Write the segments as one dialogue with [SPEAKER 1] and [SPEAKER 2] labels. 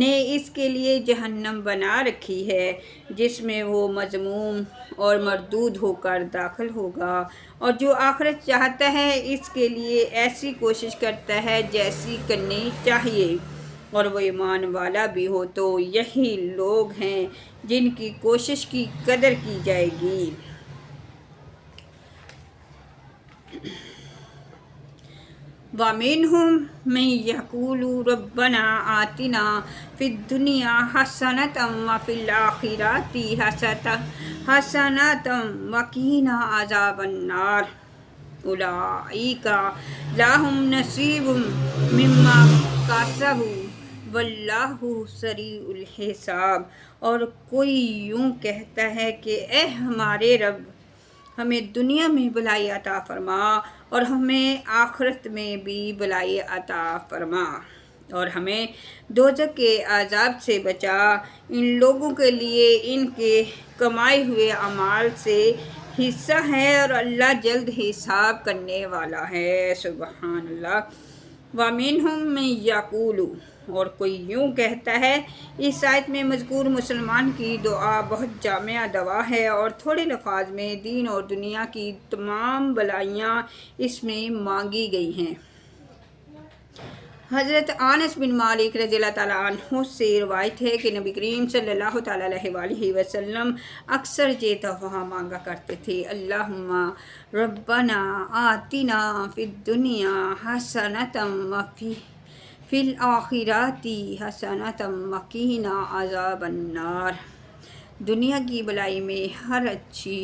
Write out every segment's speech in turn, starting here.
[SPEAKER 1] نے اس کے لیے جہنم بنا رکھی ہے جس میں وہ مذموم اور مردود ہو کر داخل ہوگا، اور جو آخرت چاہتا ہے اس کے لیے ایسی کوشش کرتا ہے جیسی کرنی چاہیے، اور وہ ایمان والا بھی ہو تو یہی لوگ ہیں جن کی کوشش کی قدر کی جائے گی۔ وَمِنْهُمْ مَنْ يَقُولُ رَبَّنَا آتِنَا فِي الدُّنْيَا حَسَنَةً وَفِي الْآخِرَةِ حَسَنَةً وَقِنَا عَذَابَ النَّارِ أُولَئِكَ لَهُمْ نَصِيبٌ مِّمَّا كَسَبُوا وَاللَّهُ سَرِيعُ الْحِسَابِ۔ اور کوئی یوں کہتا ہے کہ اے ہمارے رب، ہمیں دنیا میں بھلائی عطا فرما اور ہمیں آخرت میں بھی بھلائی عطا فرما، اور ہمیں دوزخ کے عذاب سے بچا۔ ان لوگوں کے لیے ان کے کمائے ہوئے اعمال سے حصہ ہے اور اللہ جلد حساب کرنے والا ہے۔ سبحان اللہ۔ وَمِنْهُمْ مَنْ يَقُولُ، اور کوئی یوں کہتا ہے۔ اس آیت میں مذکور مسلمان کی دعا بہت جامع دوا ہے اور تھوڑے لفاظ میں دین اور دنیا کی تمام بھلائیاں اس میں مانگی گئی ہیں۔ حضرت انس بن مالک رضی اللہ تعالیٰ عنہ سے روایت ہے کہ نبی کریم صلی اللہ تعالیٰ علیہ وآلہ وسلم اکثر یہ دعا مانگا کرتے تھے: اللہم ربنا آتنا فی الدنیا حسنۃ وفی الآخرۃ حسنۃ وقنا عذاب النار۔ دنیا کی بھلائی میں ہر اچھی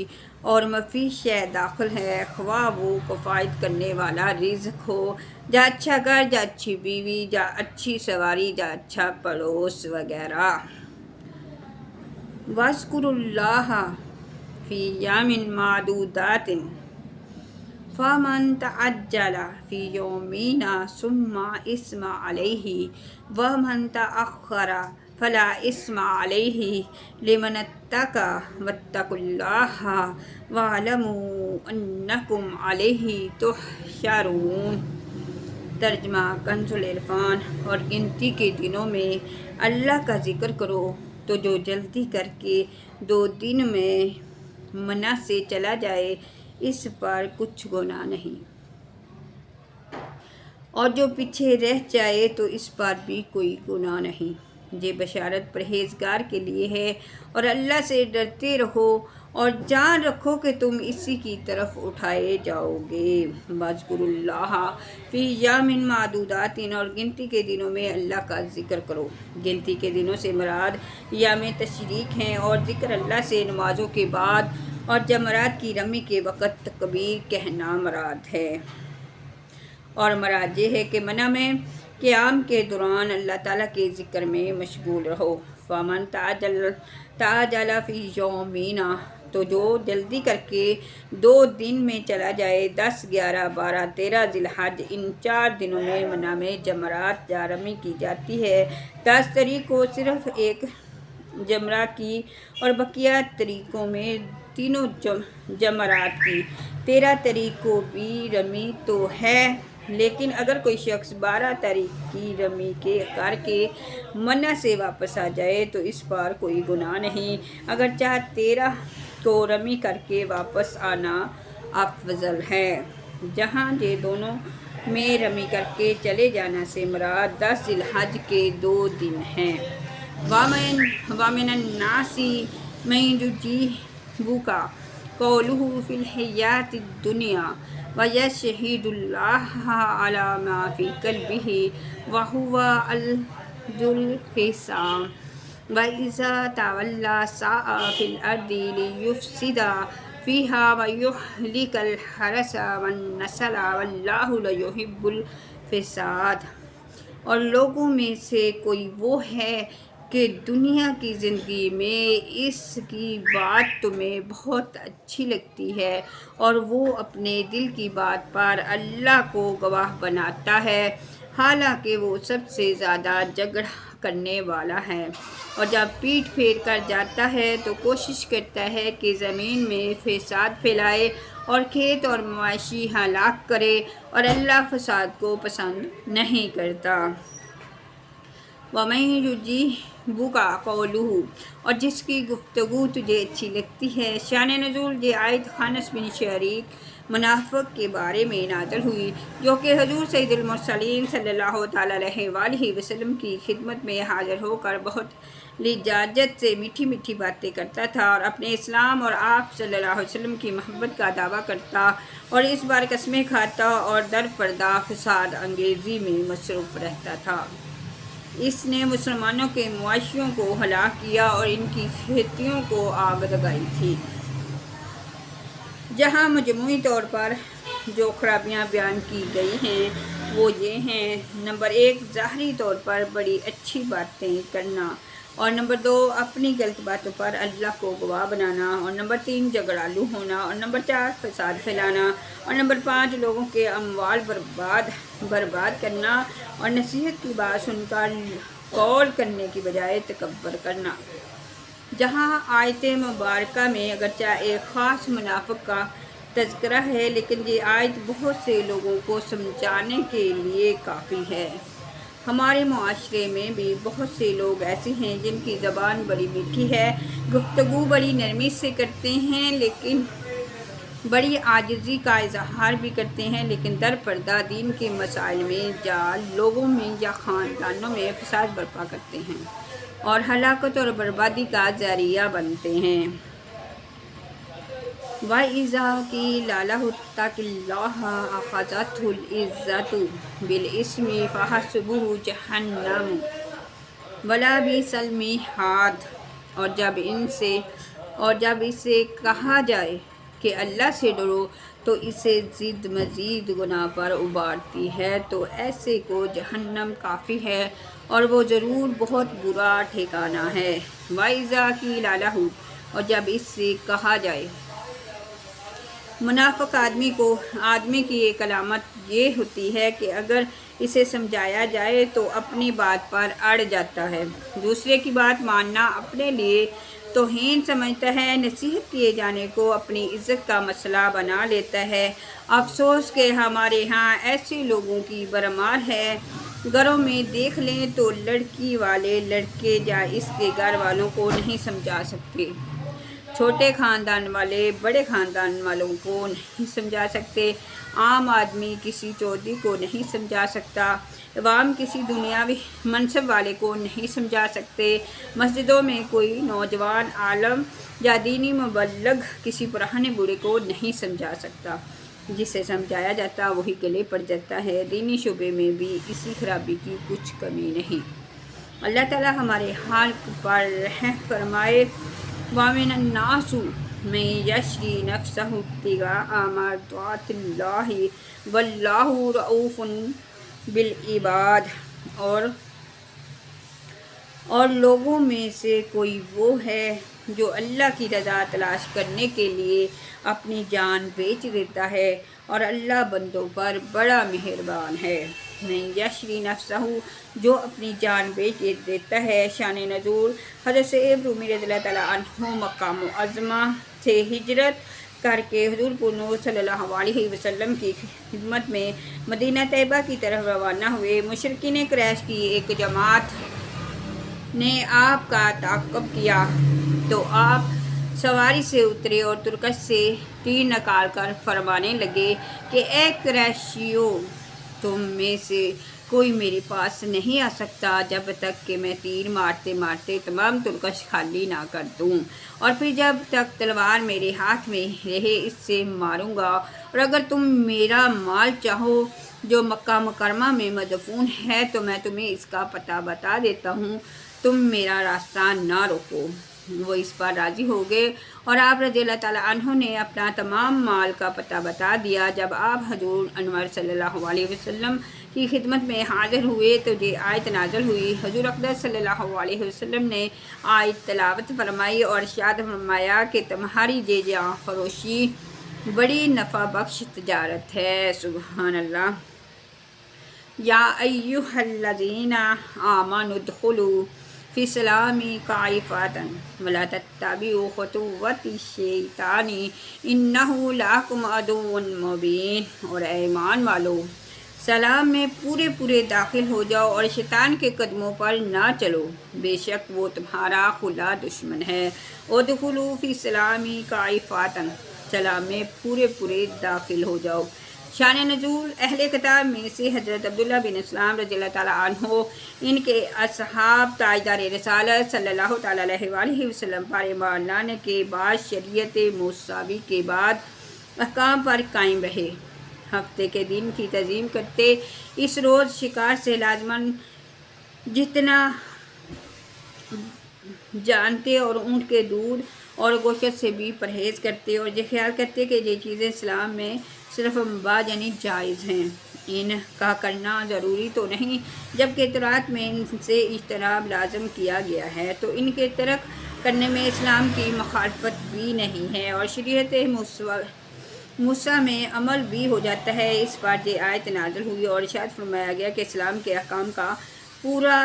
[SPEAKER 1] اور مفید شے داخل ہے، خواہ وہ کفایت کرنے والا رزق ہو، یا اچھا گھر، یا اچھی بیوی، یا اچھی سواری، یا اچھا پڑوس وغیرہ۔ وَاذْكُرُوا اللَّهَ فِي أَيَّامٍ مَّعْدُودَاتٍ فَمَن تَعَجَّلَ فِي يَوْمَيْنِ ثُمَّ إِثْمَ عَلَيْهِ وَمَن تَأَخَّرَ فَلَا إِثْمَ عَلَيْهِ لِمَنِ اتَّقَىٰ وَاتَّقُوا اللَّهَ وَاعْلَمُوا أَنَّكُمْ إِلَيْهِ تُحْشَرُونَ۔ ترجمہ کنز العرفان۔ اور گنتی کے دنوں میں اللہ کا ذکر کرو تو جو جلدی کر کے 2 دن میں منع سے چلا جائے اس پر کچھ گناہ نہیں، اور جو پیچھے رہ جائے تو اس پر بھی کوئی گناہ نہیں۔ یہ بشارت پرہیزگار کے لیے ہے، اور اللہ سے ڈرتے رہو اور جان رکھو کہ تم اسی کی طرف اٹھائے جاؤ گے۔ وَاذْكُرُوا اللَّهَ فِي أَيَّامٍ مَّعْدُودَاتٍ، اور گنتی کے دنوں میں اللہ کا ذکر کرو۔ گنتی کے دنوں سے مراد ایام تشریق ہیں، اور ذکر اللہ سے نمازوں کے بعد اور جمرات کی رمی کے وقت تکبیر کہنا مراد ہے۔ اور مراد یہ ہے کہ منع میں قیام کے دوران اللہ تعالیٰ کے ذکر میں مشغول رہو۔ فَمَن تَعَجَّلَ فِي يَوْمَيْنِ، تو جو جلدی کر کے 2 دن میں چلا جائے، 10، 11، 12، 13 ذی الحج، ان 4 دنوں میں منع میں جمرات یا رمی کی جاتی ہے۔ 10 تاریخ کو صرف ایک جمرہ کی اور بقیہ طریقوں میں تینوں جمرات کی۔ 13 تاریخ کو بھی رمی تو ہے، لیکن اگر کوئی شخص 12 تاریخ کی رمی کر کے منع سے واپس آ جائے تو اس پر کوئی گناہ نہیں، اگرچہ 13 کو رمی کر کے واپس آنا افضل ہے، جہاں یہ دونوں میں رمی کر کے چلے جانا سے مراد 10 ذی الحج کے 2 دن ہیں۔ وَمِنَ النَّاسِ مَن يُعْجِبُكَ قَوْلُهُ فِي الْحَيَاةِ الدُّنْيَا وَيَشْهَدُ اللَّهَ عَلَىٰ مَا فِي قَلْبِهِ وَهُوَ أَلَدُّ الْخِصَامِ وَإِذَا تَوَلَّىٰ سَعَىٰ فِي الْأَرْضِ لِيُفْسِدَ فِيهَا وَيُهْلِكَ الْحَرْثَ وَالنَّسْلَ وَاللَّهُ لَا يُحِبُّ الْفَسَادَ۔ اور لوگوں میں سے کوئی وہ ہے کہ دنیا کی زندگی میں اس کی بات تمہیں بہت اچھی لگتی ہے، اور وہ اپنے دل کی بات پر اللہ کو گواہ بناتا ہے، حالانکہ وہ سب سے زیادہ جھگڑا کرنے والا ہے، اور جب پیٹھ پھیر کر جاتا ہے تو کوشش کرتا ہے کہ زمین میں فساد پھیلائے اور کھیت اور مویشی ہلاک کرے، اور اللہ فساد کو پسند نہیں کرتا۔ وَمَن يُعْجِبْكَ قَوْلُهُ، اور جس کی گفتگو تجھے اچھی لگتی ہے۔ شان نزول یہ آیت خانس بن شریک منافق کے بارے میں نازل ہوئی، جو کہ حضور سید المرسلین صلی اللہ تعالیٰ علیہ وآلہ وسلم کی خدمت میں حاضر ہو کر بہت لجاجت سے میٹھی میٹھی باتیں کرتا تھا، اور اپنے اسلام اور آپ صلی اللہ علیہ وسلم کی محبت کا دعویٰ کرتا، اور اس بار قسمیں کھاتا اور در پردہ فساد انگیزی میں مصروف رہتا تھا۔ اس نے مسلمانوں کے مواشیوں کو ہلاک کیا اور ان کی کھیتیوں کو آگ لگائی تھی۔ جہاں مجموعی طور پر جو خرابیاں بیان کی گئی ہیں وہ یہ ہیں: نمبر 1، ظاہری طور پر بڑی اچھی باتیں کرنا، اور نمبر 2، اپنی غلط باتوں پر اللہ کو گواہ بنانا، اور نمبر 3، جھگڑالو ہونا، اور نمبر 4، فساد پھیلانا، اور نمبر 5، لوگوں کے اموال برباد کرنا، اور نصیحت کی بات سن کر قول کرنے کی بجائے تکبر کرنا۔ جہاں آیت مبارکہ میں اگرچہ ایک خاص منافق کا تذکرہ ہے، لیکن یہ آیت بہت سے لوگوں کو سمجھانے کے لیے کافی ہے۔ ہمارے معاشرے میں بھی بہت سے لوگ ایسے ہیں جن کی زبان بڑی میٹھی ہے، گفتگو بڑی نرمی سے کرتے ہیں، لیکن بڑی عاجزی کا اظہار بھی کرتے ہیں، لیکن در پردہ دین کے مسائل میں یا لوگوں میں یا خاندانوں میں فساد برپا کرتے ہیں اور ہلاکت اور بربادی کا ذریعہ بنتے ہیں۔ وَإِذَا قِيلَ لَهُ اتَّقِ اللَّهَ أَخَذَتْهُ الْعِزَّةُ بِالْإِثْمِ فَحَسْبُهُ جَهَنَّمُ وَلَبِئْسَ الْمِہَادُ، اور جب اسے کہا جائے کہ اللہ سے ڈرو تو اسے مزید گناہ پر ابھارتی ہے، تو ایسے کو جہنم کافی ہے اور وہ ضرور بہت برا ٹھکانہ ہے۔ وَإِذَا قِيلَ لَهُ، اور جب اس سے کہا جائے۔ منافق آدمی کی ایک علامت یہ ہوتی ہے کہ اگر اسے سمجھایا جائے تو اپنی بات پر اڑ جاتا ہے، دوسرے کی بات ماننا اپنے لیے توہین سمجھتا ہے، نصیحت کیے جانے کو اپنی عزت کا مسئلہ بنا لیتا ہے۔ افسوس کہ ہمارے ہاں ایسے لوگوں کی بھرمار ہے۔ گھروں میں دیکھ لیں تو لڑکی والے لڑکے یا اس کے گھر والوں کو نہیں سمجھا سکتے، چھوٹے خاندان والے بڑے خاندان والوں کو نہیں سمجھا سکتے، عام آدمی کسی چودھری کو نہیں سمجھا سکتا، عوام کسی دنیاوی منصب والے کو نہیں سمجھا سکتے، مسجدوں میں کوئی نوجوان عالم یا دینی مبلغ کسی پرانے بوڑھے کو نہیں سمجھا سکتا، جسے سمجھایا جاتا وہی گلے پڑ جاتا ہے۔ دینی شعبے میں بھی اسی خرابی کی کچھ کمی نہیں۔ اللہ تعالی ہمارے حال پر رحم فرمائے۔ وَمِنَ النَّاسِ مَن يَشْرِي نَفْسَهُ ابْتِغَاءَ مَرْضَاتِ اللَّهِ وَاللَّهُ رَءُوفٌ بِالْعِبَادِ، اور لوگوں میں سے کوئی وہ ہے جو اللہ کی رضا تلاش کرنے کے لیے اپنی جان بیچ دیتا ہے، اور اللہ بندوں پر بڑا مہربان ہے۔ من یشری نفسہ، جو اپنی جان بیچ دیتا ہے۔ شان نزول حضرت صہیب رومی رضی اللہ تعالیٰ عنہ مکہ معظمہ سے ہجرت کر کے حضور پرنور صلی اللہ علیہ وسلم کی خدمت میں مدینہ طیبہ کی طرف روانہ ہوئے۔ مشرکین قریش کی ایک جماعت نے آپ کا تعاقب کیا تو آپ سواری سے اترے اور ترکش سے تیر نکال کر فرمانے لگے کہ اے قریشیوں، تم میں سے کوئی میرے پاس نہیں آ سکتا جب تک کہ میں تیر مارتے مارتے تمام ترکش خالی نہ کر دوں، اور پھر جب تک تلوار میرے ہاتھ میں رہے اس سے ماروں گا، اور اگر تم میرا مال چاہو جو مکہ مکرمہ میں مدفون ہے تو میں تمہیں اس کا پتہ بتا دیتا ہوں، تم میرا راستہ نہ روکو۔ وہ اس پر راضی ہو گئے اور آپ رضی اللہ تعالیٰ عنہ نے اپنا تمام مال کا پتہ بتا دیا۔ جب آپ حضور انور صلی اللہ علیہ وسلم کی خدمت میں حاضر ہوئے تو یہ آیت نازل ہوئی۔ حضور اقدس صلی اللہ علیہ وسلم نے آیت تلاوت فرمائی اور ارشاد فرمایا کہ تمہاری یہ جاں فروشی بڑی نفع بخش تجارت ہے۔ سبحان اللہ۔ یا ایھا الذین آمنوا ادخلوا فی السلام کافۃ ولا تتبعوا خطوات الشیطان انہ لکم عدو مبین، اور اے ایمان والو، سلام میں پورے داخل ہو جاؤ اور شیطان کے قدموں پر نہ چلو، بے شک وہ تمہارا کھلا دشمن ہے۔ ادخلوا فی السلام کافۃ، سلام میں پورے داخل ہو جاؤ۔ شان نزول اہل کتاب میں سے حضرت عبداللہ بن سلام رضی اللہ تعالیٰ عنہ، ان کے اصحاب تاجدار رسالت صلی اللہ تعالیٰ علیہ وآلہ وسلم پر ایمان لانے کے بعد شریعت موسوی کے بعد احکام پر قائم رہے، ہفتے کے دن کی تعظیم کرتے، اس روز شکار سے لازماً جتنا جانتے اور اونٹ کے دودھ اور گوشت سے بھی پرہیز کرتے اور یہ خیال کرتے کہ یہ چیزیں اسلام میں صرف مباح یعنی جائز ہیں، ان کا کرنا ضروری تو نہیں، جبکہ تورات میں ان سے اجتناب لازم کیا گیا ہے تو ان کے ترک کرنے میں اسلام کی مخالفت بھی نہیں ہے اور شریعت موسیٰ میں عمل بھی ہو جاتا ہے۔ اس پر یہ آیت نازل ہوئی اور ارشاد فرمایا گیا کہ اسلام کے احکام کا پورا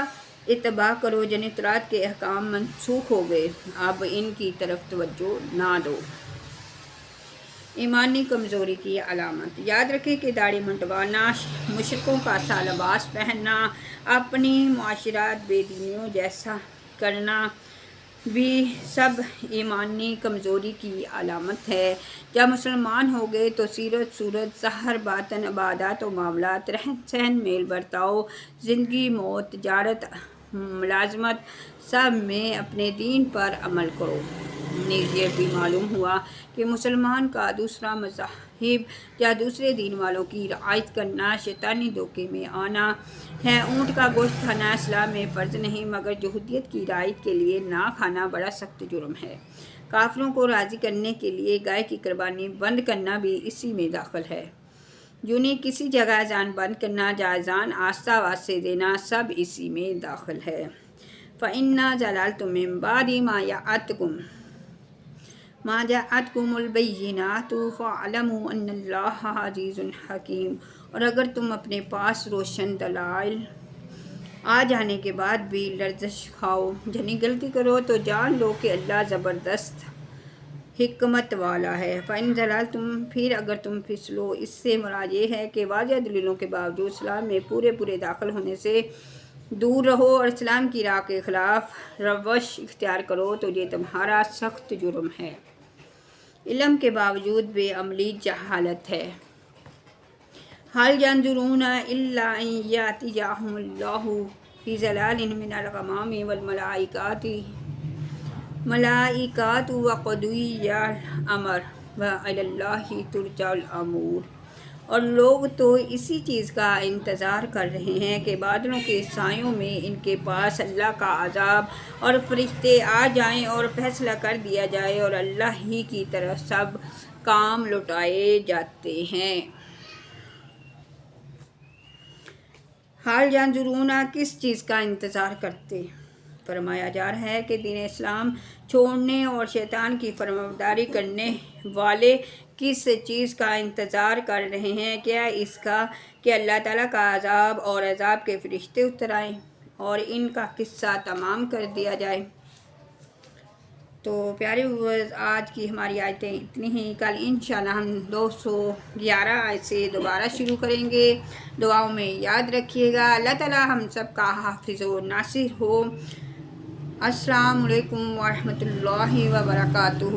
[SPEAKER 1] اتباع کرو، یعنی تورات کے احکام منسوخ ہو گئے، اب ان کی طرف توجہ نہ دو۔ ایمانی کمزوری کی علامت، یاد رکھیں کہ داڑھی منڈوانا، مشرکوں کا سا لباس پہننا، اپنی معاشرات بے دینیوں جیسا کرنا بھی سب ایمانی کمزوری کی علامت ہے۔ جب مسلمان ہو گئے تو سیرت، صورت، ظاہر، باطن، عبادات و معاملات، رہن سہن، میل برتاؤ، زندگی، موت، تجارت، ملازمت، سب میں اپنے دین پر عمل کرو۔ نیز یہ بھی معلوم ہوا کہ مسلمان کا دوسرا مذاہب یا دوسرے دین والوں کی رعایت کرنا شیطانی دھوکے میں آنا ہے۔ اونٹ کا گوشت کھانا اسلام میں فرض نہیں، مگر یہودیت کی رعایت کے لیے نہ کھانا بڑا سخت جرم ہے۔ کافروں کو راضی کرنے کے لیے گائے کی قربانی بند کرنا بھی اسی میں داخل ہے۔ یونی کسی جگہ اذان بند کرنا یا اذان آہستہ آواز سے دینا سب اسی میں داخل ہے۔ فَإِنَّ زَلَلْتُم مِّن بَعْدِ مَا جَاءَتْكُمُ الْبَيِّنَاتُ فَاعْلَمُوا أَنَّ اللَّهَ عَزِيزٌ حَكِيمٌ، اور اگر تم اپنے پاس روشن دلائل آ جانے کے بعد بھی لرزش کھاؤ یعنی غلطی کرو تو جان لو کہ اللہ زبردست حکمت والا ہے۔ فَإِن زَلَلْتُم، پھر اگر تم پھسلو، اس سے مراد یہ ہے کہ واضح دلیلوں کے باوجود اسلام میں پورے داخل ہونے سے دور رہو اور اسلام کی راہ کے خلاف روش اختیار کرو تو یہ تمہارا سخت جرم ہے۔ علم کے باوجود بے عملی جہالت ہے۔ هَلْ يَنظُرُونَ إِلَّا أَن يَأْتِيَهُمُ اللَّهُ فِي ظِلَالٍ مِّنَ الْغَمَامِ وَالْمَلَائِكَةُ وَقُضِيَ الْأَمْرُ وَإِلَى اللَّهِ تُرْجَعُ الْأُمُورُ، اور لوگ تو اسی چیز کا انتظار کر رہے ہیں کہ بادلوں کے سایوں میں ان کے پاس اللہ کا عذاب اور فرشتے آ جائیں اور فیصلہ کر دیا جائے اور اللہ ہی کی طرف سب کام لوٹائے جاتے ہیں۔ حال ينظرون، کس چیز کا انتظار کرتے؟ فرمایا جا رہا ہے کہ دین اسلام چھوڑنے اور شیطان کی فرمانبرداری کرنے والے کس چیز کا انتظار کر رہے ہیں؟ کیا اس کا کہ اللہ تعالیٰ کا عذاب اور عذاب کے فرشتے اتر آئیں اور ان کا قصہ تمام کر دیا جائے۔ تو پیارے ویورز، آج کی ہماری آیتیں اتنی ہی، کل انشاءاللہ ہم 211 آیت سے دوبارہ شروع کریں گے۔ دعاؤں میں یاد رکھیے گا۔ اللہ تعالیٰ ہم سب کا حافظ و ناصر ہو۔ السلام علیکم ورحمۃ اللہ وبرکاتہ۔